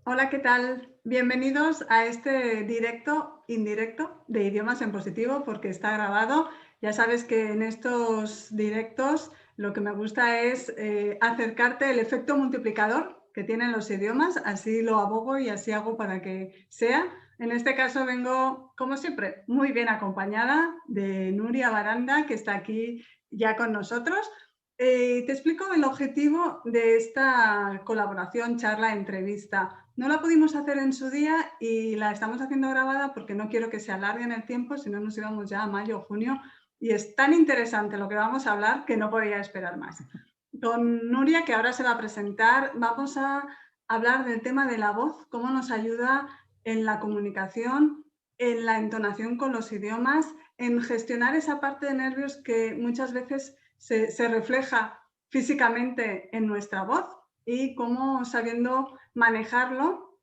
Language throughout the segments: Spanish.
Hola, ¿qué tal? Bienvenidos a este directo indirecto de idiomas en positivo porque está grabado. Ya sabes que en estos directos lo que me gusta es acercarte el efecto multiplicador que tienen los idiomas, así lo abogo y así hago para que sea. En este caso vengo, como siempre, muy bien acompañada de Nuria Baranda, que está aquí ya con nosotros. Te explico el objetivo de esta colaboración, charla, entrevista. No la pudimos hacer en su día y la estamos haciendo grabada porque no quiero que se alargue en el tiempo, si no nos íbamos ya a mayo o junio. Y es tan interesante lo que vamos a hablar que no podía esperar más. Con Nuria, que ahora se va a presentar, vamos a hablar del tema de la voz, cómo nos ayuda en la comunicación, en la entonación con los idiomas, en gestionar esa parte de nervios que muchas veces se refleja físicamente en nuestra voz y cómo sabiendo manejarlo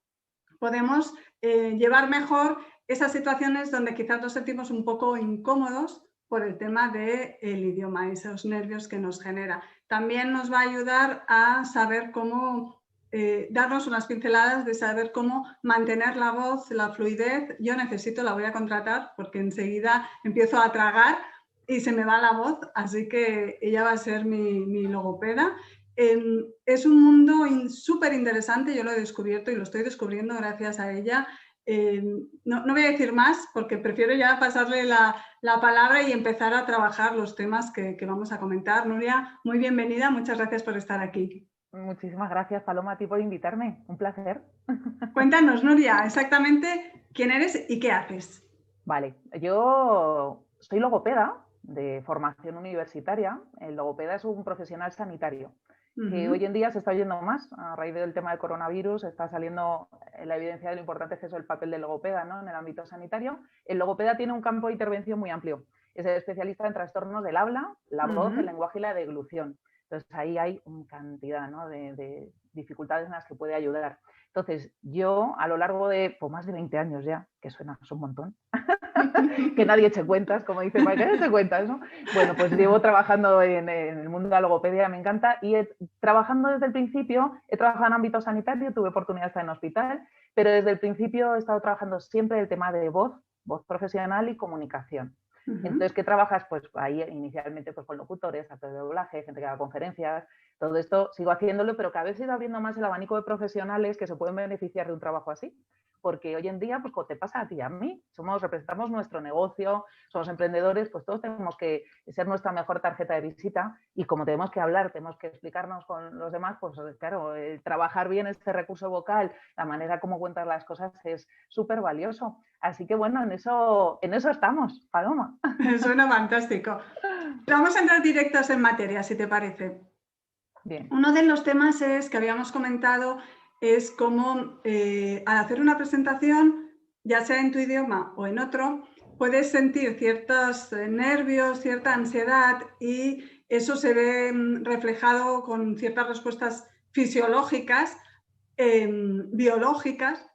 podemos llevar mejor esas situaciones donde quizás nos sentimos un poco incómodos por el tema del idioma, esos nervios que nos genera. También nos va a ayudar a saber cómo darnos unas pinceladas de saber cómo mantener la voz, la fluidez. Yo necesito, la voy a contratar porque enseguida empiezo a tragar y se me va la voz, así que ella va a ser mi logopeda. Es un mundo súper interesante, yo lo he descubierto y lo estoy descubriendo gracias a ella. No voy a decir más porque prefiero ya pasarle la palabra y empezar a trabajar los temas que vamos a comentar. Nuria, muy bienvenida, muchas gracias por estar aquí. Muchísimas gracias, Paloma, a ti por invitarme. Un placer. Cuéntanos, Nuria, exactamente quién eres y qué haces. Vale, yo soy logopeda de formación universitaria. El logopeda es un profesional sanitario que hoy en día se está oyendo más a raíz del tema del coronavirus. Está saliendo la evidencia de lo importante que es el papel del logopeda, ¿no?, en el ámbito sanitario. El logopeda tiene un campo de intervención muy amplio. Es el especialista en trastornos del habla, la voz, el lenguaje y la deglución. Entonces ahí hay una cantidad, ¿no?, de dificultades en las que puede ayudar. Entonces yo a lo largo de más de 20 años ya, que suena un montón, que nadie eche cuentas, como dice Mike, que eche cuentas, ¿no? Bueno, pues llevo trabajando en el mundo de la logopedia, me encanta, y trabajando desde el principio, he trabajado en ámbito sanitario, tuve oportunidad de estar en hospital, pero desde el principio he estado trabajando siempre el tema de voz profesional y comunicación. Entonces, ¿qué trabajas? Pues ahí inicialmente pues, con locutores, actores de doblaje, gente que haga conferencias, todo esto sigo haciéndolo, pero cada vez se va abriendo más el abanico de profesionales que se pueden beneficiar de un trabajo así. Porque hoy en día, pues como te pasa a ti y a mí, representamos nuestro negocio, somos emprendedores, pues todos tenemos que ser nuestra mejor tarjeta de visita y como tenemos que hablar, tenemos que explicarnos con los demás, pues claro, trabajar bien este recurso vocal, la manera como cuentas las cosas es súper valioso. Así que bueno, en eso estamos, Paloma. Suena fantástico. Vamos a entrar directos en materia, si te parece. Bien. Uno de los temas que habíamos comentado es cómo al hacer una presentación, ya sea en tu idioma o en otro, puedes sentir ciertos nervios, cierta ansiedad y eso se ve reflejado con ciertas respuestas fisiológicas, biológicas,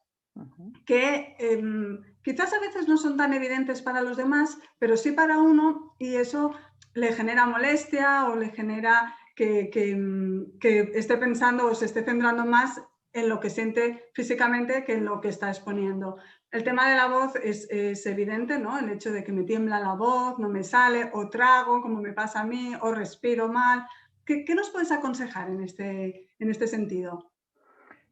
que quizás a veces no son tan evidentes para los demás, pero sí para uno y eso le genera molestia o le genera que esté pensando o se esté centrando más en lo que siente físicamente que en lo que está exponiendo. El tema de la voz es evidente, ¿no? El hecho de que me tiembla la voz, no me sale, o trago, como me pasa a mí, o respiro mal. ¿Qué nos puedes aconsejar en este sentido?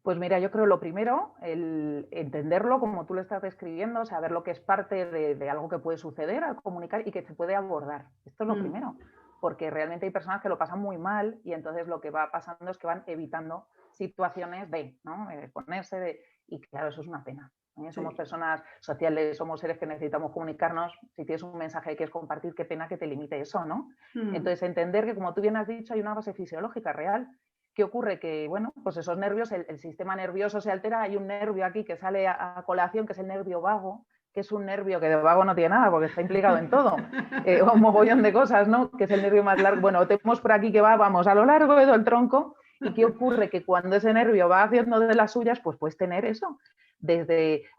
Pues mira, yo creo lo primero, el entenderlo como tú lo estás describiendo, saber lo que es parte de algo que puede suceder al comunicar y que se puede abordar. Esto es lo primero, porque realmente hay personas que lo pasan muy mal y entonces lo que va pasando es que van evitando situaciones de, ¿no?, ponerse de, y claro, eso es una pena. Somos Sí. personas sociales, somos seres que necesitamos comunicarnos. Si tienes un mensaje que quieres compartir, qué pena que te limite eso, ¿no? Entonces, entender que, como tú bien has dicho, hay una base fisiológica real. ¿Qué ocurre? Que, bueno, pues esos nervios, el sistema nervioso se altera, hay un nervio aquí que sale a colación, que es el nervio vago, que es un nervio que de vago no tiene nada, porque está implicado en todo, un mogollón de cosas, ¿no? Que es el nervio más largo. Bueno, tenemos por aquí que va, vamos, a lo largo de todo el tronco, y ¿qué ocurre? Que cuando ese nervio va haciendo de las suyas, pues puedes tener eso.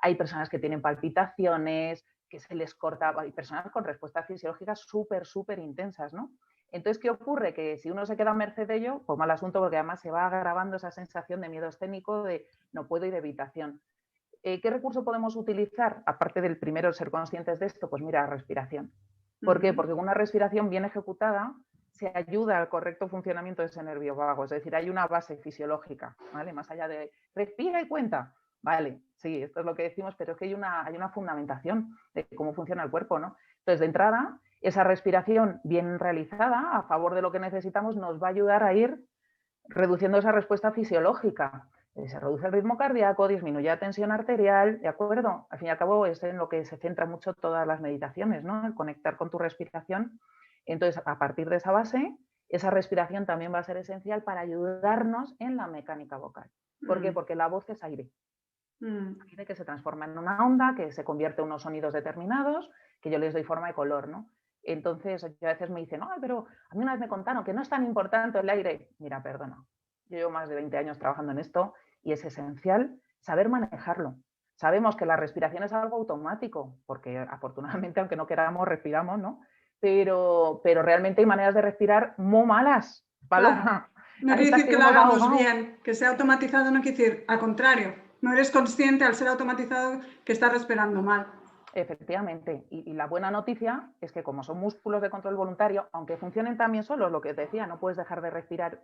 Hay personas que tienen palpitaciones, que se les corta, hay personas con respuestas fisiológicas súper, súper intensas, ¿no? Entonces, ¿qué ocurre? Que si uno se queda a merced de ello, pues mal asunto, porque además se va agravando esa sensación de miedo escénico, de no puedo y de evitación. ¿Qué recurso podemos utilizar? Aparte del primero, ser conscientes de esto, pues mira, respiración. ¿Por qué? Porque una respiración bien ejecutada se ayuda al correcto funcionamiento de ese nervio vago, es decir, hay una base fisiológica, ¿vale? Más allá de respira y cuenta, vale, sí, esto es lo que decimos, pero es que hay una fundamentación de cómo funciona el cuerpo, ¿no? Entonces, de entrada, esa respiración bien realizada, a favor de lo que necesitamos, nos va a ayudar a ir reduciendo esa respuesta fisiológica. Se reduce el ritmo cardíaco, disminuye la tensión arterial, ¿de acuerdo? Al fin y al cabo es en lo que se centra mucho todas las meditaciones, ¿no? El conectar con tu respiración. Entonces, a partir de esa base, esa respiración también va a ser esencial para ayudarnos en la mecánica vocal. ¿Por qué? Porque la voz es aire. Aire que se transforma en una onda, que se convierte en unos sonidos determinados, que yo les doy forma y color, ¿no? Entonces, yo a veces me dicen, no, pero a mí una vez me contaron que no es tan importante el aire. Mira, perdona, yo llevo más de 20 años trabajando en esto y es esencial saber manejarlo. Sabemos que la respiración es algo automático, porque afortunadamente, aunque no queramos, respiramos, ¿no? Pero realmente hay maneras de respirar muy malas, Paloma. Claro. No quiere decir que lo hagamos bien, que sea automatizado, no quiere decir, al contrario, no eres consciente al ser automatizado que estás respirando mal. Efectivamente, y la buena noticia es que como son músculos de control voluntario, aunque funcionen también solos, lo que te decía, no puedes dejar de respirar,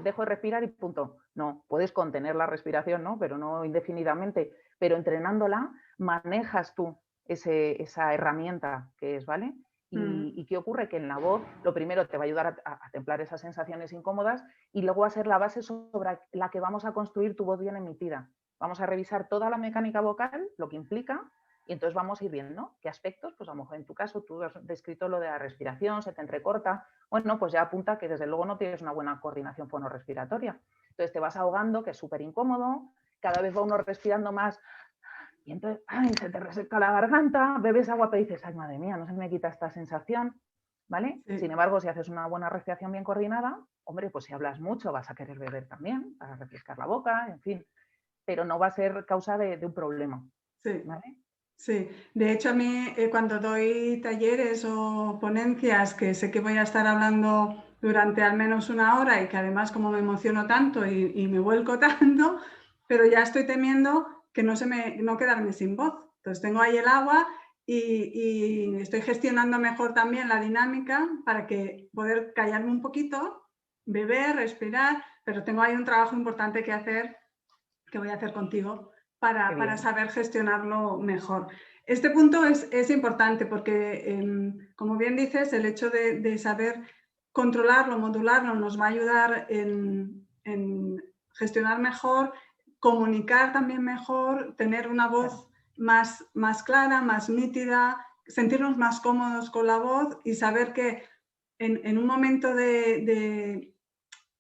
dejo de respirar y punto. No, puedes contener la respiración, ¿no? Pero no indefinidamente, pero entrenándola manejas tú esa herramienta que es, ¿vale? ¿Y qué ocurre? Que en la voz, lo primero te va a ayudar a templar esas sensaciones incómodas y luego va a ser la base sobre la que vamos a construir tu voz bien emitida. Vamos a revisar toda la mecánica vocal, lo que implica, y entonces vamos a ir viendo qué aspectos, pues a lo mejor en tu caso tú has descrito lo de la respiración, se te entrecorta, bueno, pues ya apunta que desde luego no tienes una buena coordinación fonorrespiratoria. Entonces te vas ahogando, que es súper incómodo, cada vez va uno respirando más y entonces se te reseca la garganta, bebes agua pero dices, ay madre mía, no se me quita esta sensación, ¿vale? Sí. Sin embargo, si haces una buena respiración bien coordinada, hombre, pues si hablas mucho vas a querer beber también, para refrescar la boca, en fin, pero no va a ser causa de un problema, sí. ¿vale? Sí, de hecho a mí cuando doy talleres o ponencias que sé que voy a estar hablando durante al menos una hora y que además como me emociono tanto y me vuelco tanto, pero ya estoy temiendo que no quedarme sin voz. Entonces tengo ahí el agua y estoy gestionando mejor también la dinámica para que poder callarme un poquito, beber, respirar, pero tengo ahí un trabajo importante que hacer, que voy a hacer contigo para saber gestionarlo mejor. Este punto es importante porque, como bien dices, el hecho de saber controlarlo, modularlo, nos va a ayudar en gestionar mejor, comunicar también mejor, tener una voz más clara, más nítida, sentirnos más cómodos con la voz y saber que en un momento de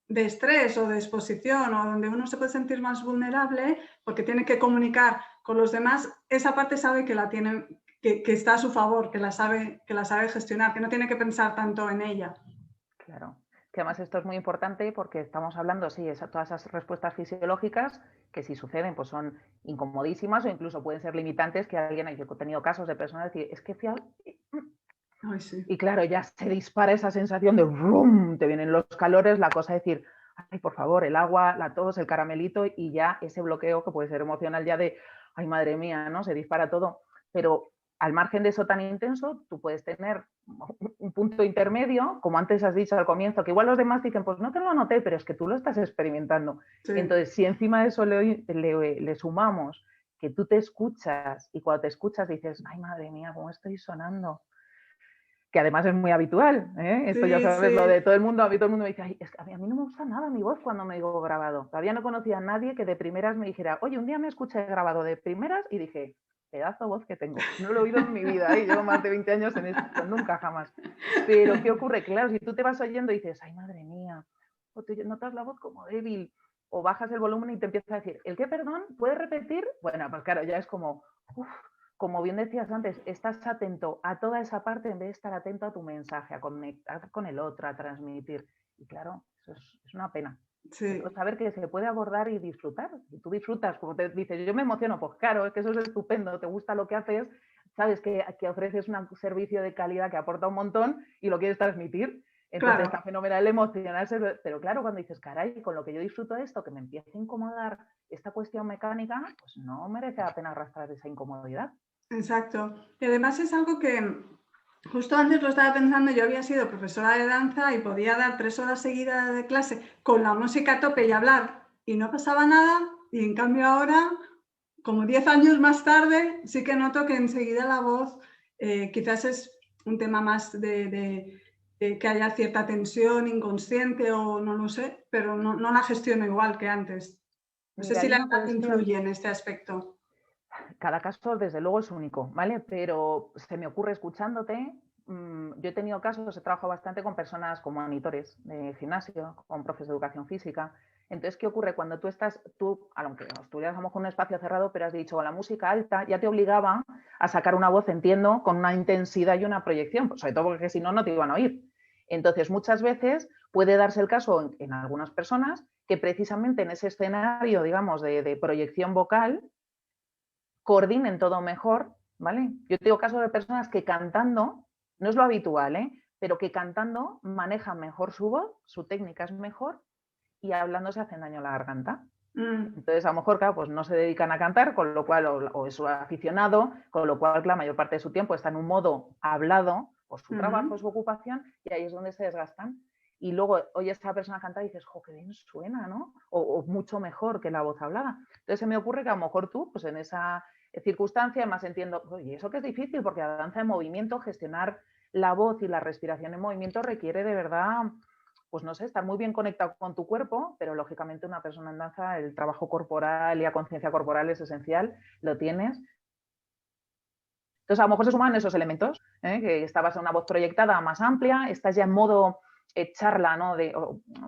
estrés o de exposición o donde uno se puede sentir más vulnerable porque tiene que comunicar con los demás, esa parte sabe que la tiene, que está a su favor, que la sabe gestionar, que no tiene que pensar tanto en ella. Claro, que además esto es muy importante porque estamos hablando, sí, todas esas respuestas fisiológicas que si suceden pues son incomodísimas o incluso pueden ser limitantes, que alguien, yo he tenido casos de personas decir, es que Ay, sí. Y claro, ya se dispara esa sensación de ¡rum! Te vienen los calores, la cosa es decir, ay, por favor, el agua, la tos, el caramelito y ya ese bloqueo que puede ser emocional ya de, ay, madre mía, ¿no? Se dispara todo. Pero al margen de eso tan intenso, tú puedes tener un punto intermedio, como antes has dicho al comienzo, que igual los demás dicen, pues no te lo noté, pero es que tú lo estás experimentando. Sí. Entonces, si encima de eso le sumamos que tú te escuchas y cuando te escuchas dices, ay, madre mía, cómo estoy sonando, que además es muy habitual, ¿eh? Esto sí, ya sabes, sí. Lo de todo el mundo, a mí todo el mundo me dice, ay, es que a mí no me gusta nada mi voz cuando me digo grabado. Todavía no conocía a nadie que de primeras me dijera, oye, un día me escuché grabado de primeras y dije, pedazo de voz que tengo. No lo he oído en mi vida, ¿eh? Llevo más de 20 años en esto, nunca jamás. Pero ¿qué ocurre? Claro, si tú te vas oyendo y dices, ay, madre mía, o te notas la voz como débil, o bajas el volumen y te empiezas a decir, ¿el qué, perdón? ¿Puedes repetir? Bueno, pues claro, ya es como, uff, como bien decías antes, estás atento a toda esa parte en vez de estar atento a tu mensaje, a conectar con el otro, a transmitir. Y claro, eso es una pena. Sí. Pero saber que se puede abordar y disfrutar. Y tú disfrutas, como te dices, yo me emociono, pues claro, es que eso es estupendo, te gusta lo que haces, sabes que ofreces un servicio de calidad que aporta un montón y lo quieres transmitir. Entonces claro. está fenomenal emocionarse, pero claro, cuando dices, caray, con lo que yo disfruto esto, que me empieza a incomodar esta cuestión mecánica, pues no merece la pena arrastrar esa incomodidad. Exacto. Y además es algo que justo antes lo estaba pensando, yo había sido profesora de danza y podía dar 3 horas seguidas de clase con la música a tope y hablar y no pasaba nada, y en cambio ahora, como 10 años más tarde, sí que noto que enseguida la voz quizás es un tema más de que haya cierta tensión inconsciente o no lo sé, pero no la gestiono igual que antes. No sé Mira, si hay la una edad cuestión, influye en este aspecto. cada caso desde luego es único, ¿vale? Pero se me ocurre escuchándote, yo he tenido casos, he trabajado bastante con personas con monitores de gimnasio, con profes de educación física. Entonces, ¿qué ocurre? Cuando tú, aunque estuvieras a lo mejor en un espacio cerrado, pero has dicho con la música alta, ya te obligaba a sacar una voz, entiendo, con una intensidad y una proyección, pues sobre todo porque si no, no te iban a oír. Entonces, muchas veces puede darse el caso en algunas personas que precisamente en ese escenario, digamos, de proyección vocal, coordinen todo mejor, ¿vale? Yo tengo casos de personas que cantando, no es lo habitual, ¿eh? Pero que cantando manejan mejor su voz, su técnica es mejor y hablando se hacen daño a la garganta. Mm, Entonces, a lo mejor, claro, pues no se dedican a cantar, con lo cual, o es aficionado, con lo cual la mayor parte de su tiempo está en un modo hablado por su trabajo, ujú. su ocupación, y ahí es donde se desgastan. Y luego oyes a esta persona cantar y dices, jo, qué bien suena, ¿no? O mucho mejor que la voz hablada. Entonces se me ocurre que a lo mejor tú, pues en esa circunstancia, además entiendo, oye, eso que es difícil, porque la danza en movimiento, gestionar la voz y la respiración en movimiento requiere de verdad, pues no sé, estar muy bien conectado con tu cuerpo, pero lógicamente una persona en danza, el trabajo corporal y la conciencia corporal es esencial, lo tienes. Entonces, a lo mejor se suman esos elementos, que estabas en una voz proyectada más amplia, estás ya en modo charla, ¿no?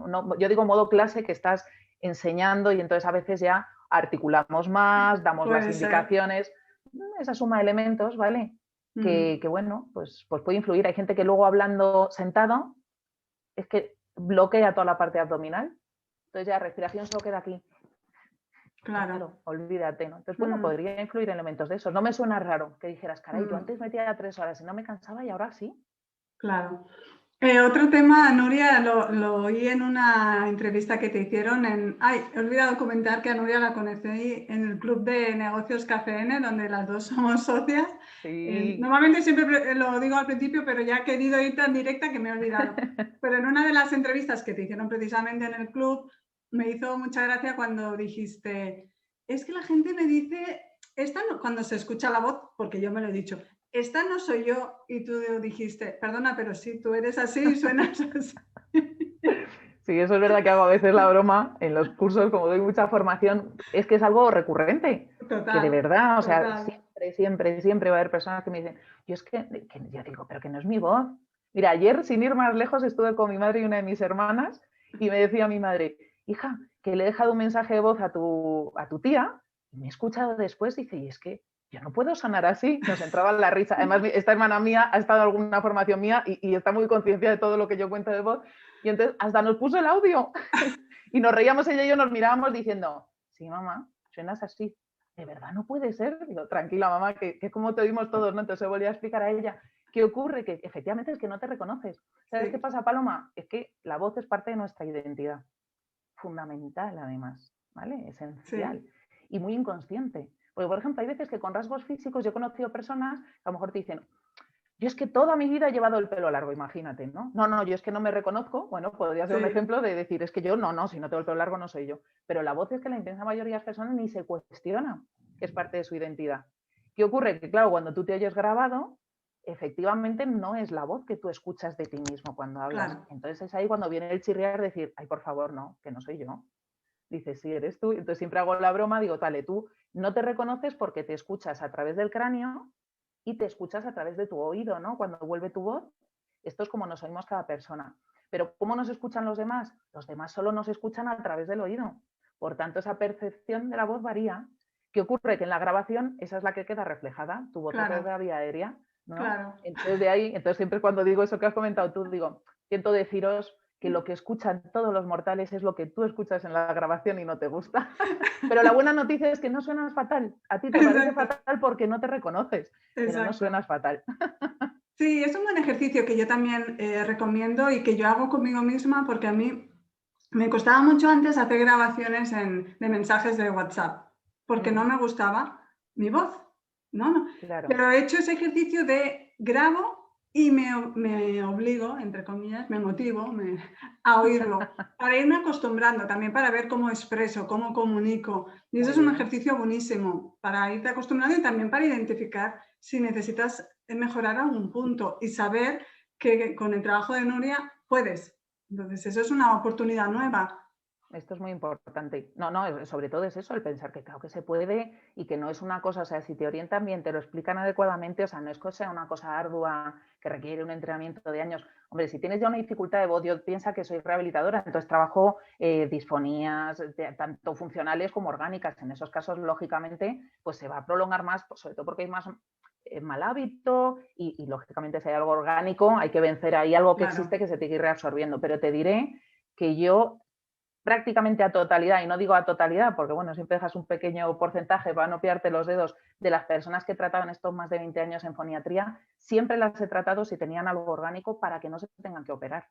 No, yo digo modo clase, que estás enseñando y entonces a veces ya articulamos más, damos las Puede ser. indicaciones, esa suma de elementos, ¿vale? Mm, Que bueno, pues puede influir. Hay gente que luego hablando sentado es que bloquea toda la parte abdominal, entonces ya respiración solo queda aquí. Y claro. claro, olvídate, ¿no? Entonces, bueno, Mm, podría influir elementos de esos. No me suena raro que dijeras, caray, yo mm, antes metía 3 horas y no me cansaba y ahora sí. claro. Otro tema, Nuria, lo oí en una entrevista que te hicieron en... Ay, he olvidado comentar que a Nuria la conocí en el Club de Negocios KCN, donde las dos somos socias. Sí. Normalmente siempre lo digo al principio, pero ya he querido ir tan directa que me he olvidado. Pero en una de las entrevistas que te hicieron precisamente en el club, me hizo mucha gracia cuando dijiste, es que la gente me dice, esta no, cuando se escucha la voz, porque yo me lo he dicho, esta no soy yo, y tú dijiste, perdona, pero sí, tú eres así y suenas así. Sí, eso es verdad que hago a veces la broma en los cursos, como doy mucha formación, es que es algo recurrente, que de Total, verdad, o sea, total. siempre va a haber personas que me dicen, yo es que yo digo, pero que no es mi voz. Mira, ayer, sin ir más lejos, estuve con mi madre y una de mis hermanas y me decía mi madre, hija, que le he dejado un mensaje de voz a tu tía y me he escuchado después, dice, y es que yo no puedo sonar así, nos entraba la risa. Además, esta hermana mía ha estado en alguna formación mía y está muy consciente de todo lo que yo cuento de voz. Y entonces hasta nos puso el audio y nos reíamos ella y yo, nos mirábamos diciendo, sí, mamá, suenas así. De verdad no puede ser. Digo, tranquila, mamá, que como te oímos todos, ¿no? Entonces se volvió a explicar a ella qué ocurre, que efectivamente es que no te reconoces. ¿Sabes qué Sí, pasa, Paloma? Es que la voz es parte de nuestra identidad, fundamental además, ¿vale? Esencial sí, y muy inconsciente. Porque, por ejemplo, hay veces que con rasgos físicos yo he conocido personas que a lo mejor te dicen, yo es que toda mi vida he llevado el pelo largo, imagínate, ¿no? No, yo es que no me reconozco. Bueno, podría ser un sí, ejemplo de decir, es que yo no, si no tengo el pelo largo no soy yo. Pero la voz es que la inmensa mayoría de las personas ni se cuestiona que es parte de su identidad. ¿Qué ocurre? Que claro, cuando tú te oyes grabado, efectivamente no es la voz que tú escuchas de ti mismo cuando hablas. claro. Entonces es ahí cuando viene el chirriar de decir, ay, por favor, no, que no soy yo. Dices, sí, eres tú. Entonces siempre hago la broma, digo, vale, tú no te reconoces porque te escuchas a través del cráneo y te escuchas a través de tu oído, ¿no? Cuando vuelve tu voz, esto es como nos oímos cada persona. Pero ¿cómo nos escuchan los demás? Los demás solo nos escuchan a través del oído. Por tanto, esa percepción de la voz varía. ¿Qué ocurre? Que en la grabación esa es la que queda reflejada, tu voz a través de Claro, la vía aérea, ¿no? claro. Entonces de ahí, entonces siempre cuando digo eso que has comentado tú, digo, siento deciros que lo que escuchan todos los mortales es lo que tú escuchas en la grabación y no te gusta. Pero la buena noticia es que no suenas fatal. A ti te parece Exacto, fatal porque no te reconoces, pero no exacto. suenas fatal. Sí, es un buen ejercicio que yo también recomiendo y que yo hago conmigo misma porque a mí me costaba mucho antes hacer grabaciones de mensajes de WhatsApp porque no me gustaba mi voz. No, no. Claro. Pero he hecho ese ejercicio de grabo y me obligo, entre comillas, me motivo a oírlo, para irme acostumbrando, también para ver cómo expreso, cómo comunico. Y eso Muy es un bien. ejercicio buenísimo para irte acostumbrando y también para identificar si necesitas mejorar algún punto y saber que con el trabajo de Nuria puedes. Entonces, eso es una oportunidad nueva. Esto es muy importante. No, no, sobre todo es eso, el pensar que claro que se puede y que no es una cosa, o sea, si te orientan bien, te lo explican adecuadamente, o sea, no es que sea una cosa ardua que requiere un entrenamiento de años. Hombre, si tienes ya una dificultad de voz, yo pienso que soy rehabilitadora, entonces trabajo disfonías, tanto funcionales como orgánicas. En esos casos, lógicamente, pues se va a prolongar más, pues, sobre todo porque hay más mal hábito y, lógicamente, si hay algo orgánico, hay que vencer ahí algo que existe que se tiene que ir reabsorbiendo. Pero te diré que yo prácticamente a totalidad, y no digo a totalidad porque bueno, siempre dejas un pequeño porcentaje para no pillarte los dedos, de las personas que he tratado en estos más de 20 años en foniatría, siempre las he tratado si tenían algo orgánico para que no se tengan que operar.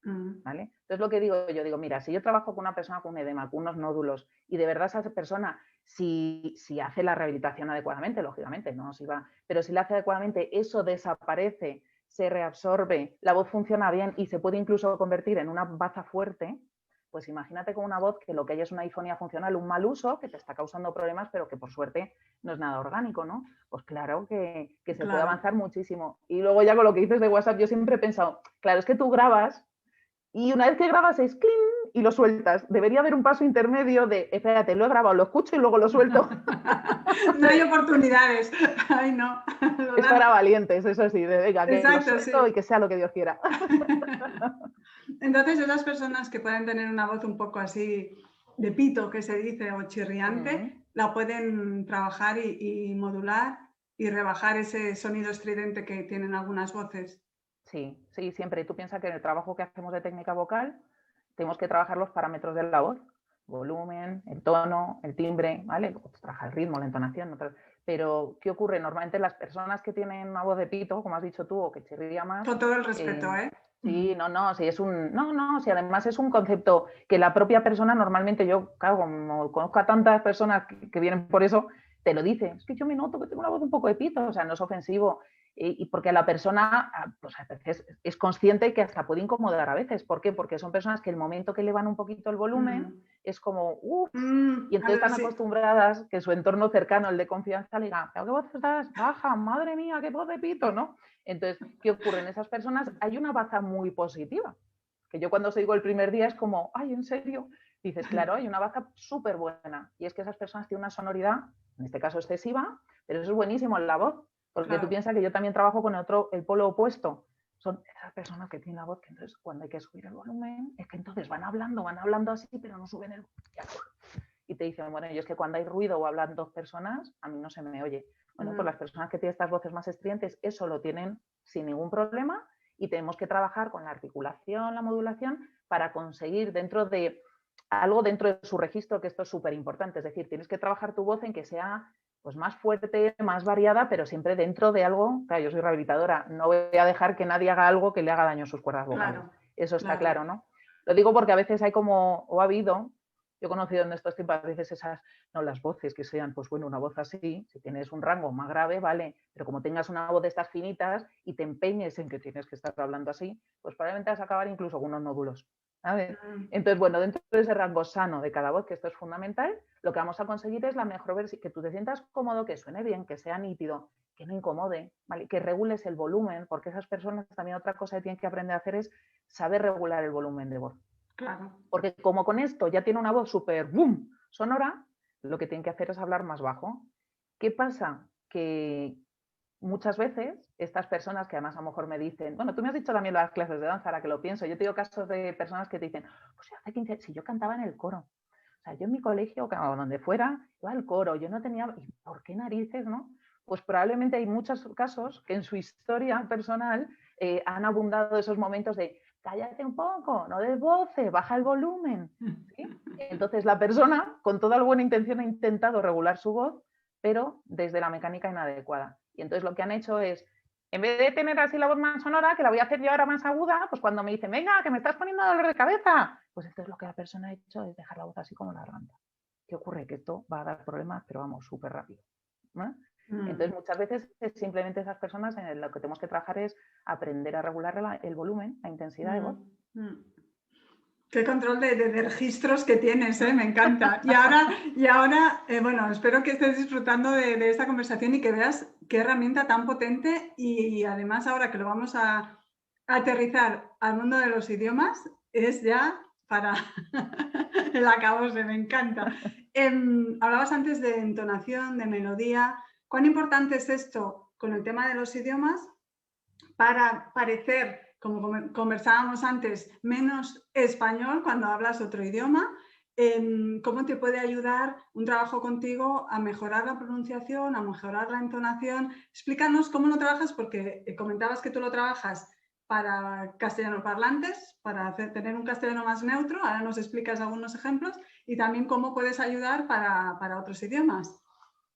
¿Vale? Entonces lo que digo, yo digo, mira, si yo trabajo con una persona con un edema, con unos nódulos, y de verdad esa persona, si hace la rehabilitación adecuadamente, lógicamente, no si va, pero si la hace adecuadamente, eso desaparece, se reabsorbe, la voz funciona bien y se puede incluso convertir en una baza fuerte, pues imagínate con una voz que lo que hay es una disfonía funcional, un mal uso que te está causando problemas, pero que por suerte no es nada orgánico, ¿no? Pues claro que se puede avanzar muchísimo. Y luego ya con lo que dices de WhatsApp, yo siempre he pensado, claro, es que tú grabas y una vez que grabas es clean y lo sueltas. Debería haber un paso intermedio de, espérate, lo he grabado, lo escucho y luego lo suelto. No hay oportunidades. Ay, no. Es para valientes, eso sí, de venga, que lo Exacto, suelto sí. y que sea lo que Dios quiera. Entonces, esas personas que pueden tener una voz un poco así de pito, que se dice, o chirriante, la pueden trabajar y modular y rebajar ese sonido estridente que tienen algunas voces. Sí, sí, siempre. Tú piensas que en el trabajo que hacemos de técnica vocal tenemos que trabajar los parámetros de la voz, volumen, el tono, el timbre, ¿vale? Luego trabaja el ritmo, la entonación. Pero, ¿qué ocurre? Normalmente las personas que tienen una voz de pito, como has dicho tú, o que chirría más... Con todo el respeto, ¿eh? Sí, no, sí, sí, además es un concepto que la propia persona normalmente, yo, claro, como conozco a tantas personas que vienen por eso, te lo dice, es que yo me noto que tengo una voz un poco de pito, o sea, no es ofensivo, y porque la persona, pues a veces es consciente que hasta puede incomodar a veces. ¿Por qué? Porque son personas que el momento que elevan un poquito el volumen es como, uff, y entonces están acostumbradas que su entorno cercano, el de confianza, le diga, ¿pero qué voz estás baja? Madre mía, qué voz de pito, ¿no? Entonces, ¿qué ocurre? En esas personas hay una baza muy positiva, que yo cuando os digo el primer día es como, ay, ¿en serio? Dices, claro, hay una baza súper buena, y es que esas personas tienen una sonoridad, en este caso excesiva, pero eso es buenísimo en la voz, porque claro, tú piensas que yo también trabajo con el polo opuesto. Son esas personas que tienen la voz que entonces cuando hay que subir el volumen, es que entonces van hablando así, pero no suben el volumen. Y te dicen, bueno, yo es que cuando hay ruido o hablan dos personas, a mí no se me oye. Bueno, pues las personas que tienen estas voces más estridentes, eso lo tienen sin ningún problema y tenemos que trabajar con la articulación, la modulación, para conseguir dentro de algo dentro de su registro, que esto es súper importante. Es decir, tienes que trabajar tu voz en que sea pues más fuerte, más variada, pero siempre dentro de algo, claro, yo soy rehabilitadora, no voy a dejar que nadie haga algo que le haga daño a sus cuerdas vocales. Claro, eso está claro, ¿no? Lo digo porque a veces hay como, o ha habido, yo he conocido en estos tiempos a veces esas, no las voces que sean, pues bueno, una voz así, si tienes un rango más grave, vale, pero como tengas una voz de estas finitas y te empeñes en que tienes que estar hablando así, pues probablemente vas a acabar incluso con unos nódulos. ¿Sabes? Entonces, bueno, dentro de ese rango sano de cada voz, que esto es fundamental, lo que vamos a conseguir es la mejor versión, que tú te sientas cómodo, que suene bien, que sea nítido, que no incomode, ¿vale? Que regules el volumen, porque esas personas también otra cosa que tienen que aprender a hacer es saber regular el volumen de voz. Claro. Porque como con esto ya tiene una voz súper boom, sonora, lo que tienen que hacer es hablar más bajo. ¿Qué pasa? Que muchas veces estas personas que además a lo mejor me dicen, bueno, tú me has dicho también las clases de danza, ahora que lo pienso, yo tengo casos de personas que te dicen, pues hace 15 años, si yo cantaba en el coro, o sea, yo en mi colegio o donde fuera, iba al coro, yo no tenía, ¿y por qué narices, no? Pues probablemente hay muchos casos que en su historia personal han abundado esos momentos de cállate un poco, no des voces, baja el volumen. ¿Sí? Entonces la persona, con toda la buena intención, ha intentado regular su voz, pero desde la mecánica inadecuada. Y entonces lo que han hecho es, en vez de tener así la voz más sonora, que la voy a hacer yo ahora más aguda, pues cuando me dicen, venga, que me estás poniendo dolor de cabeza, pues entonces lo que la persona ha hecho es dejar la voz así como la garganta. ¿Qué ocurre? Que esto va a dar problemas, pero vamos, súper rápido, ¿no? Entonces, muchas veces simplemente esas personas en lo que tenemos que trabajar es aprender a regular el volumen, la intensidad de voz. Qué control de registros que tienes, me encanta. Y ahora bueno, espero que estés disfrutando de esta conversación y que veas qué herramienta tan potente y además ahora que lo vamos a aterrizar al mundo de los idiomas, es ya para el acabose, me encanta. Hablabas antes de entonación, de melodía. ¿Cuán importante es esto con el tema de los idiomas para parecer, como conversábamos antes, menos español cuando hablas otro idioma? ¿Cómo te puede ayudar un trabajo contigo a mejorar la pronunciación, a mejorar la entonación? Explícanos cómo lo trabajas, porque comentabas que tú lo trabajas para castellano parlantes, para tener un castellano más neutro. Ahora nos explicas algunos ejemplos y también cómo puedes ayudar para otros idiomas.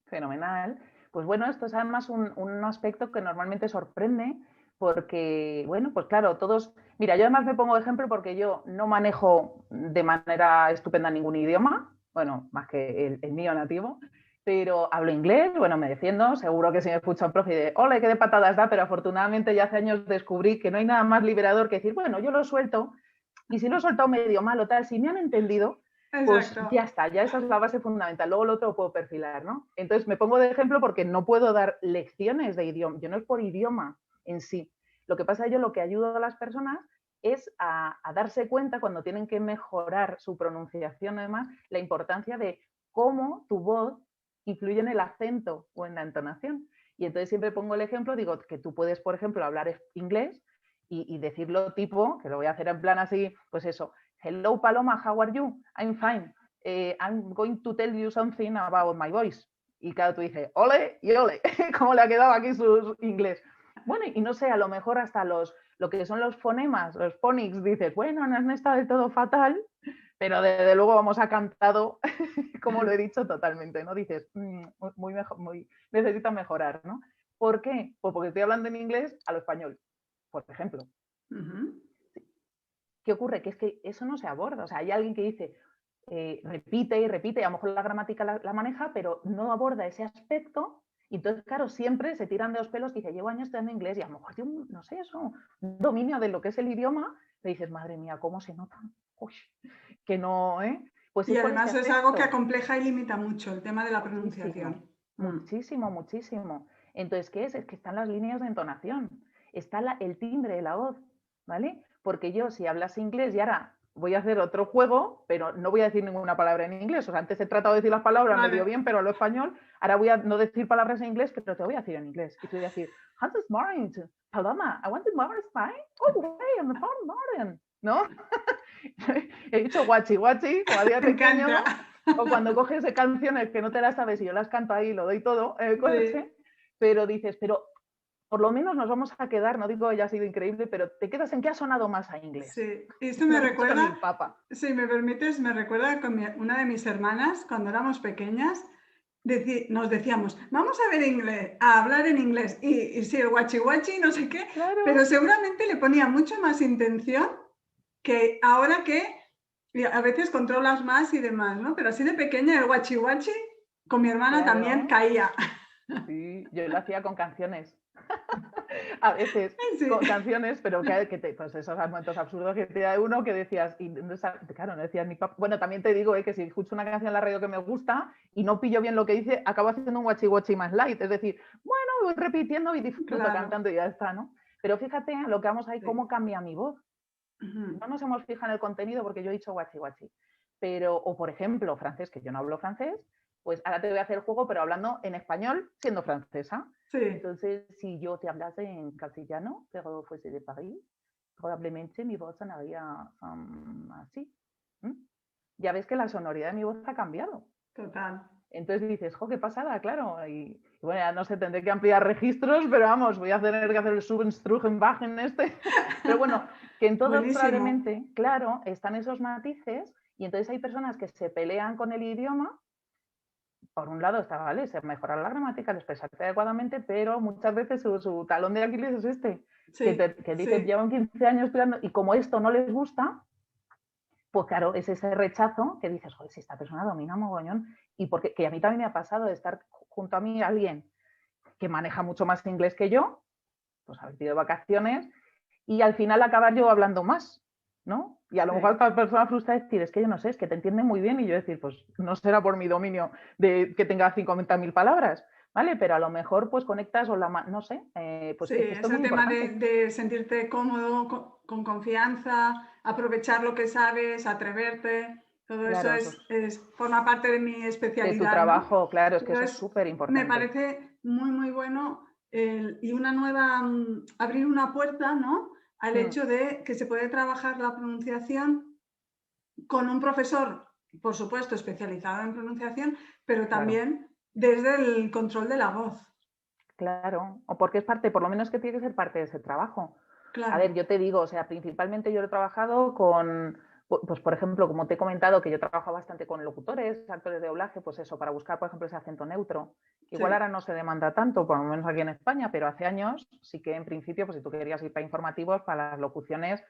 Fenomenal. Pues bueno, esto es además un aspecto que normalmente sorprende porque, bueno, pues claro, todos... Mira, yo además me pongo de ejemplo porque yo no manejo de manera estupenda ningún idioma, bueno, más que el mío nativo, pero hablo inglés, bueno, me defiendo, seguro que si me escucha un profe de ole, qué de patadas da, pero afortunadamente ya hace años descubrí que no hay nada más liberador que decir, bueno, yo lo suelto y si lo he soltado medio mal o tal, si me han entendido, pues Exacto. ya está, ya esa es la base fundamental. Luego lo otro lo puedo perfilar, ¿no? Entonces me pongo de ejemplo porque no puedo dar lecciones de idioma. Yo no es por idioma en sí. Lo que pasa, yo lo que ayudo a las personas es a darse cuenta cuando tienen que mejorar su pronunciación, además, la importancia de cómo tu voz influye en el acento o en la entonación. Y entonces siempre pongo el ejemplo, digo que tú puedes, por ejemplo, hablar inglés y decirlo tipo, que lo voy a hacer en plan así, pues eso, hello Paloma, how are you? I'm fine. I'm going to tell you something about my voice. Y claro, tú dices, ole y ole, ¿cómo le ha quedado aquí su inglés? Bueno, y no sé, a lo mejor hasta lo que son los fonemas, los phonics, dices, bueno, no han estado del todo fatal, pero desde luego vamos a cantado, como lo he dicho totalmente, ¿no? Dices, necesita mejorar, ¿no? ¿Por qué? Pues porque estoy hablando en inglés a lo español, por ejemplo. ¿Qué ocurre? Que es que eso no se aborda. O sea, hay alguien que dice, repite y repite, y a lo mejor la gramática la maneja, pero no aborda ese aspecto. Y entonces, claro, siempre se tiran de los pelos, dice, llevo años estudiando inglés y a lo mejor tiene no sé, eso, un dominio de lo que es el idioma, le dices, madre mía, ¿cómo se nota? Uy, que no, ¿eh? Pues y además es algo que acompleja y limita mucho el tema de la pronunciación. Muchísimo, muchísimo. Entonces, ¿qué es? Es que están las líneas de entonación, está el timbre de la voz, ¿vale? Porque yo, si hablas inglés y ahora voy a hacer otro juego, pero no voy a decir ninguna palabra en inglés. O sea, antes he tratado de decir las palabras medio bien, pero a lo español. Ahora voy a no decir palabras en inglés, pero te voy a decir en inglés. Y te voy a decir, how's this morning? Paloma, I want to morning fine. Oh, way, on the phone morning. ¿No? He dicho guachi, guachi, como había pequeño. O cuando coges canciones que no te las sabes y yo las canto ahí, lo doy todo en el coche, sí. Pero dices, pero por lo menos nos vamos a quedar, no digo ya ha sido increíble, pero te quedas en qué ha sonado más a inglés. Sí, y esto me recuerda, si me permites, me recuerda con una de mis hermanas, cuando éramos pequeñas, nos decíamos, vamos a ver inglés, a hablar en inglés, y sí, el guachi guachi, no sé qué, claro. Pero seguramente le ponía mucho más intención que ahora que a veces controlas más y demás, ¿no? Pero así de pequeña, el guachi guachi, con mi hermana claro. También caía. Sí, yo lo hacía con canciones. A veces sí. Con canciones, pero pues esos momentos absurdos que te da uno que decías, y claro, no decías ni papá. Bueno, también te digo que si escucho una canción en la radio que me gusta y no pillo bien lo que dice, acabo haciendo un guachi guachi más light, es decir, bueno, voy repitiendo y disfruto claro. Cantando y ya está, ¿no? Pero fíjate lo que vamos ahí, sí. Cómo cambia mi voz. No nos hemos fijado en el contenido porque yo he dicho guachi guachi, pero, o por ejemplo, francés, que yo no hablo francés, pues ahora te voy a hacer el juego, pero hablando en español, siendo francesa. Sí. Entonces, si yo te hablase en castellano, pero fuese de París, probablemente mi voz sonaría así. Ya ves que la sonoridad de mi voz ha cambiado. Total. Entonces dices, jo, qué pasada, claro. Y bueno, ya no sé, tendré que ampliar registros, pero vamos, voy a tener que hacer el Subenstrugenbachen este. Pero bueno, que en todos probablemente, claro, están esos matices y entonces hay personas que se pelean con el idioma por un lado está, ¿vale? Se mejora la gramática, el expresarte adecuadamente, pero muchas veces su talón de Aquiles es este, que dice, llevan 15 años estudiando y como esto no les gusta, pues claro, es ese rechazo que dices, joder, si esta persona domina mogollón, y porque que a mí también me ha pasado de estar junto a mí alguien que maneja mucho más inglés que yo, pues haber ido de vacaciones, y al final acabar yo hablando más, ¿no? Y a lo mejor esta persona frustra decir, es que yo no sé, es que te entiende muy bien, y yo decir, pues no será por mi dominio de que tenga 50.000 palabras, ¿vale? Pero a lo mejor pues conectas o no sé, pues sí, esto es es muy el tema importante. de sentirte cómodo, con confianza, aprovechar lo que sabes, atreverte, todo Claro, eso forma parte de mi de tu especialidad, ¿no? trabajo, claro, es que eso es Entonces, súper me importante. parece muy, muy bueno y una nueva, abrir una puerta, ¿no? Al hecho de que se puede trabajar la pronunciación con un profesor, por supuesto, especializado en pronunciación, pero también desde el control de la voz. Claro, o porque es parte, por lo menos que tiene que ser parte de ese trabajo. A ver, Claro. yo te digo, o sea, principalmente yo he trabajado con, pues por ejemplo, como te he comentado, que yo trabajo bastante con locutores, actores de doblaje, pues eso, para buscar, por ejemplo, ese acento neutro. Igual Sí. ahora no se demanda tanto, por lo menos aquí en España, pero hace años sí que en principio, pues si tú querías ir para informativos, para las locuciones,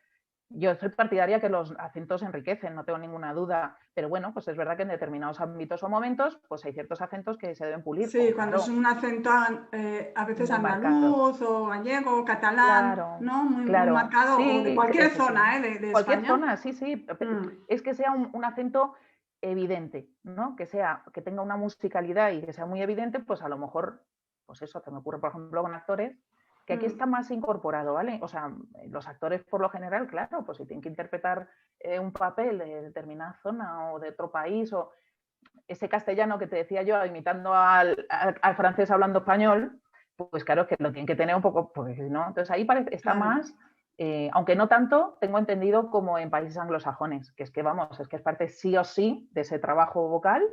yo soy partidaria que los acentos enriquecen, no tengo ninguna duda, pero bueno, pues es verdad que en determinados ámbitos o momentos, pues hay ciertos acentos que se deben pulir, Sí, o cuando es claro, un acento a veces muy marcado. andaluz o gallego, catalán, Claro, ¿no? Muy, muy claro, marcado, o de sí, cualquier zona, efectivamente. de Cualquier España. zona, sí, sí, Mm, es que sea un acento evidente, ¿no? Que tenga una musicalidad y que sea muy evidente, pues a lo mejor, pues eso, que me ocurre, por ejemplo, con actores, que aquí está más incorporado, ¿vale? O sea, los actores por lo general, claro, pues si tienen que interpretar un papel de determinada zona o de otro país, o ese castellano que te decía yo, imitando al francés hablando español, pues claro que lo tienen que tener un poco, pues no. Entonces ahí está claro. más, aunque no tanto, tengo entendido como en países anglosajones, que es que vamos, es que es parte sí o sí de ese trabajo vocal,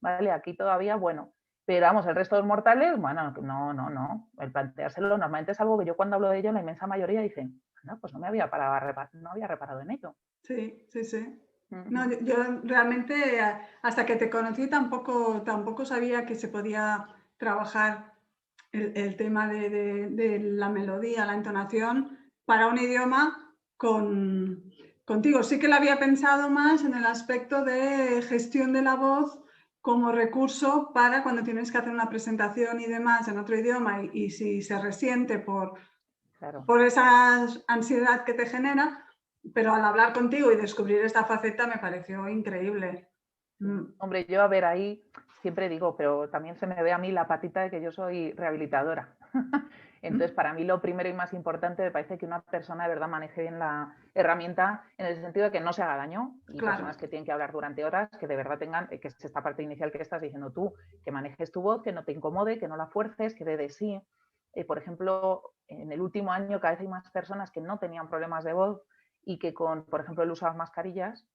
¿vale? Aquí todavía, bueno, pero vamos, el resto de los mortales, bueno, no, no, no. El planteárselo normalmente es algo que yo cuando hablo de ello, la inmensa mayoría dicen, no, pues no había reparado en ello. Sí, sí, sí. Uh No, -huh. yo realmente hasta que te conocí tampoco sabía que se podía trabajar el tema de la melodía, la entonación para un idioma contigo. Sí que lo había pensado más en el aspecto de gestión de la voz como recurso para cuando tienes que hacer una presentación y demás en otro idioma y si se resiente Claro. por esa ansiedad que te genera, pero al hablar contigo y descubrir esta faceta me pareció increíble. Sí. Hombre, yo a ver ahí siempre digo, pero también se me ve a mí la patita de que yo soy rehabilitadora. Entonces, para mí lo primero y más importante me parece que una persona de verdad maneje bien la herramienta en el sentido de que no se haga daño y Claro, personas que tienen que hablar durante horas, que de verdad tengan, que es esta parte inicial que estás diciendo tú, que manejes tu voz, que no te incomode, que no la fuerces, que dé de sí. Por ejemplo, en el último año cada vez hay más personas que no tenían problemas de voz y que con, por ejemplo, el uso de las mascarillas,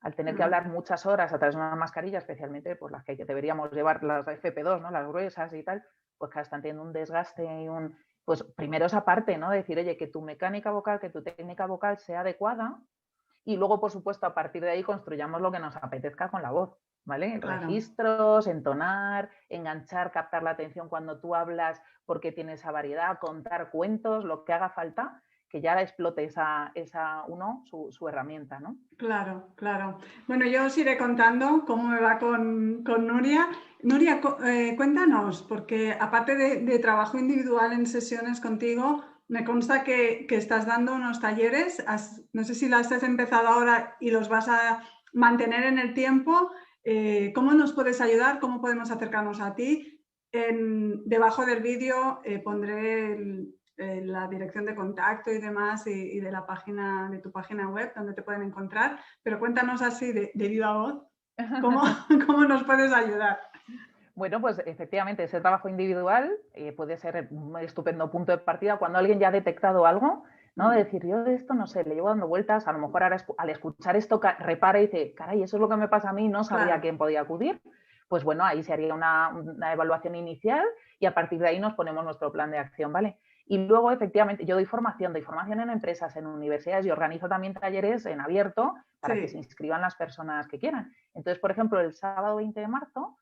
al tener que hablar muchas horas a través de una mascarilla, especialmente pues, las que deberíamos llevar, las FP2, ¿no? Las gruesas y tal, pues que están teniendo un desgaste y pues primero esa parte, ¿no? De decir, oye, que tu mecánica vocal, que tu técnica vocal sea adecuada y luego, por supuesto, a partir de ahí construyamos lo que nos apetezca con la voz, ¿vale? claro. Registros, entonar, enganchar, captar la atención cuando tú hablas porque tiene esa variedad, contar cuentos, lo que haga falta, que ya explote su herramienta, ¿no? Claro, claro. Bueno, yo os iré contando cómo me va con Nuria. Nuria, cuéntanos, porque aparte de trabajo individual en sesiones contigo, me consta que estás dando unos talleres, no sé si las has empezado ahora y los vas a mantener en el tiempo. ¿Cómo nos puedes ayudar? ¿Cómo podemos acercarnos a ti? Debajo del vídeo pondré la dirección de contacto y demás y de la página, de tu página web donde te pueden encontrar, pero cuéntanos así de viva voz, ¿cómo, cómo nos puedes ayudar? Bueno, pues efectivamente ese trabajo individual puede ser un estupendo punto de partida cuando alguien ya ha detectado algo, ¿no? De decir, yo de esto no sé, le llevo dando vueltas, a lo mejor ahora al escuchar esto repara y dice, caray, eso es lo que me pasa a mí, no sabía a Claro, quién podía acudir. Pues bueno, ahí se haría una evaluación inicial y a partir de ahí nos ponemos nuestro plan de acción, ¿vale? Y luego, efectivamente, yo doy formación en empresas, en universidades y organizo también talleres en abierto para que se sí, inscriban las personas que quieran. Entonces, por ejemplo, el sábado 20 de marzo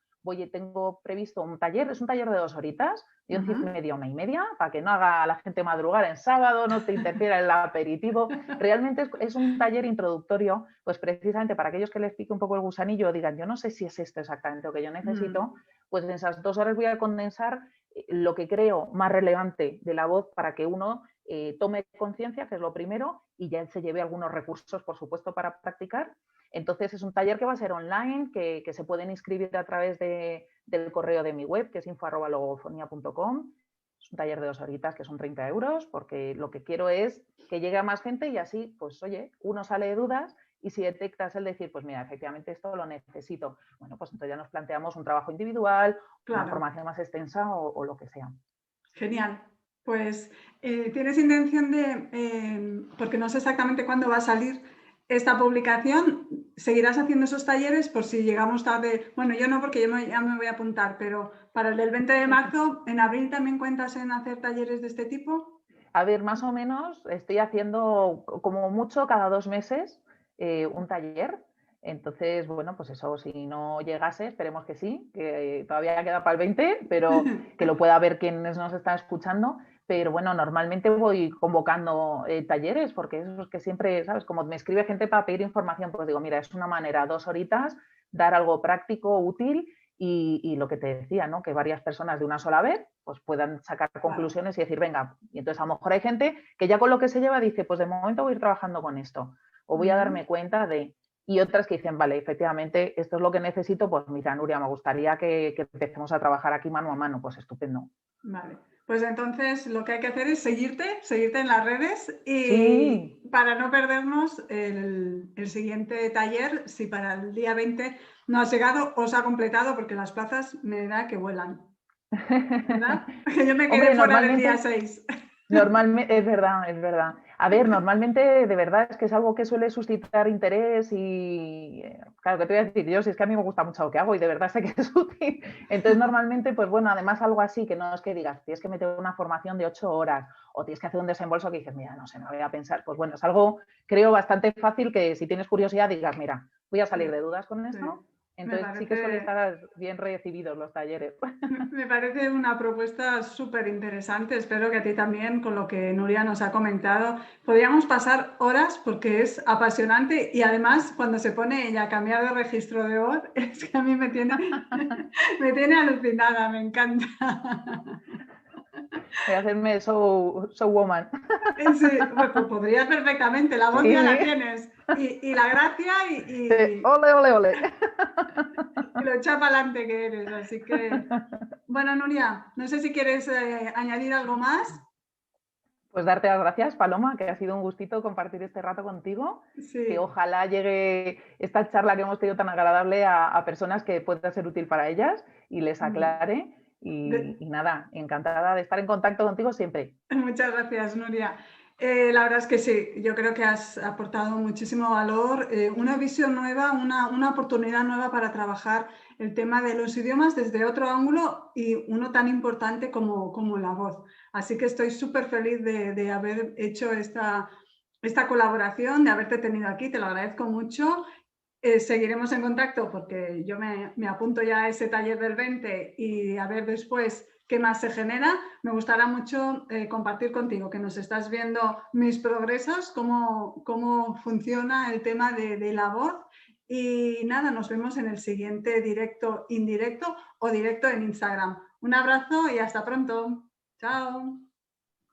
tengo previsto un taller, es un taller de 2 horitas, de 11 y media a 1:30, para que no haga a la gente madrugar en sábado, no te interfiera el aperitivo. Realmente es un taller introductorio, pues precisamente para aquellos que les pique un poco el gusanillo, digan, yo no sé si es esto exactamente lo que yo necesito, pues en esas 2 horas voy a condensar lo que creo más relevante de la voz para que uno tome conciencia, que es lo primero, y ya se lleve algunos recursos, por supuesto, para practicar. Entonces es un taller que va a ser online, que se pueden inscribir a través del correo de mi web, que es info@logofonia.com. Es un taller de 2 horitas que son 30 euros, porque lo que quiero es que llegue a más gente y así, pues oye, uno sale de dudas y si detectas el decir, pues mira, efectivamente esto lo necesito, bueno, pues entonces ya nos planteamos un trabajo individual, una formación más extensa o lo que sea. Genial. Pues, ¿tienes intención de, porque no sé exactamente cuándo va a salir esta publicación, seguirás haciendo esos talleres por si llegamos tarde? Bueno, yo no, porque ya me voy a apuntar, pero para el del 20 de marzo, ¿en abril también cuentas en hacer talleres de este tipo? A ver, más o menos estoy haciendo como mucho cada 2 meses un taller. Entonces, bueno, pues eso, si no llegase, esperemos que sí, que todavía queda para el 20, pero que lo pueda ver quienes nos están escuchando. Pero bueno, normalmente voy convocando talleres, porque eso es que siempre, ¿sabes? Como me escribe gente para pedir información, pues digo, mira, es una manera, 2 horitas, dar algo práctico, útil y lo que te decía, ¿no? Que varias personas de una sola vez pues puedan sacar conclusiones y decir, venga, y entonces a lo mejor hay gente que ya con lo que se lleva dice, pues de momento voy a ir trabajando con esto, o voy a darme cuenta de, y otras que dicen, vale, efectivamente, esto es lo que necesito, pues mira, Nuria, me gustaría que empecemos a trabajar aquí mano a mano, pues estupendo. Vale, pues entonces lo que hay que hacer es seguirte en las redes y sí, para no perdernos el siguiente taller, si para el día 20 no ha llegado o se ha completado, porque las plazas me da que vuelan, ¿verdad? Que yo me quedé hombre, fuera del día 6. Normalmente, es verdad, es verdad. A ver, normalmente de verdad es que es algo que suele suscitar interés y, claro, que te voy a decir yo, si es que a mí me gusta mucho lo que hago y de verdad sé que es útil. Entonces, normalmente, pues bueno, además algo así, que no es que digas, tienes que meter una formación de 8 horas o tienes que hacer un desembolso que dices, mira, no sé, me voy a pensar. Pues bueno, es algo, creo, bastante fácil que si tienes curiosidad digas, mira, voy a salir de dudas con Sí, esto. me Entonces sí que suelen parece, estar bien recibidos los talleres. me parece una propuesta súper interesante. Espero que a ti también, con lo que Nuria nos ha comentado. Podríamos pasar horas porque es apasionante y además cuando se pone ella a cambiar de registro de voz, es que a mí me tiene alucinada, me encanta. Voy a hacerme showwoman. Sí, pues podrías perfectamente, la voz ya la Sí. tienes y la gracia Ole, ole, ole. y lo echa para adelante que eres. Así que, bueno, Nuria, no sé si quieres añadir algo más. Pues darte las gracias, Paloma, que ha sido un gustito compartir este rato contigo, que Sí. ojalá llegue esta charla que hemos tenido tan agradable a personas que pueda ser útil para ellas y les aclare. Y nada, encantada de estar en contacto contigo siempre. Muchas gracias, Nuria. La verdad es que sí, yo creo que has aportado muchísimo valor, una visión nueva, una oportunidad nueva para trabajar el tema de los idiomas desde otro ángulo y uno tan importante como la voz. Así que estoy súper feliz de haber hecho esta colaboración, de haberte tenido aquí, te lo agradezco mucho. Seguiremos en contacto porque yo me apunto ya a ese taller del 20 y a ver después qué más se genera. Me gustará mucho compartir contigo, que nos estás viendo mis progresos, cómo funciona el tema de la voz. Y nada, nos vemos en el siguiente directo, indirecto o directo en Instagram. Un abrazo y hasta pronto. Chao.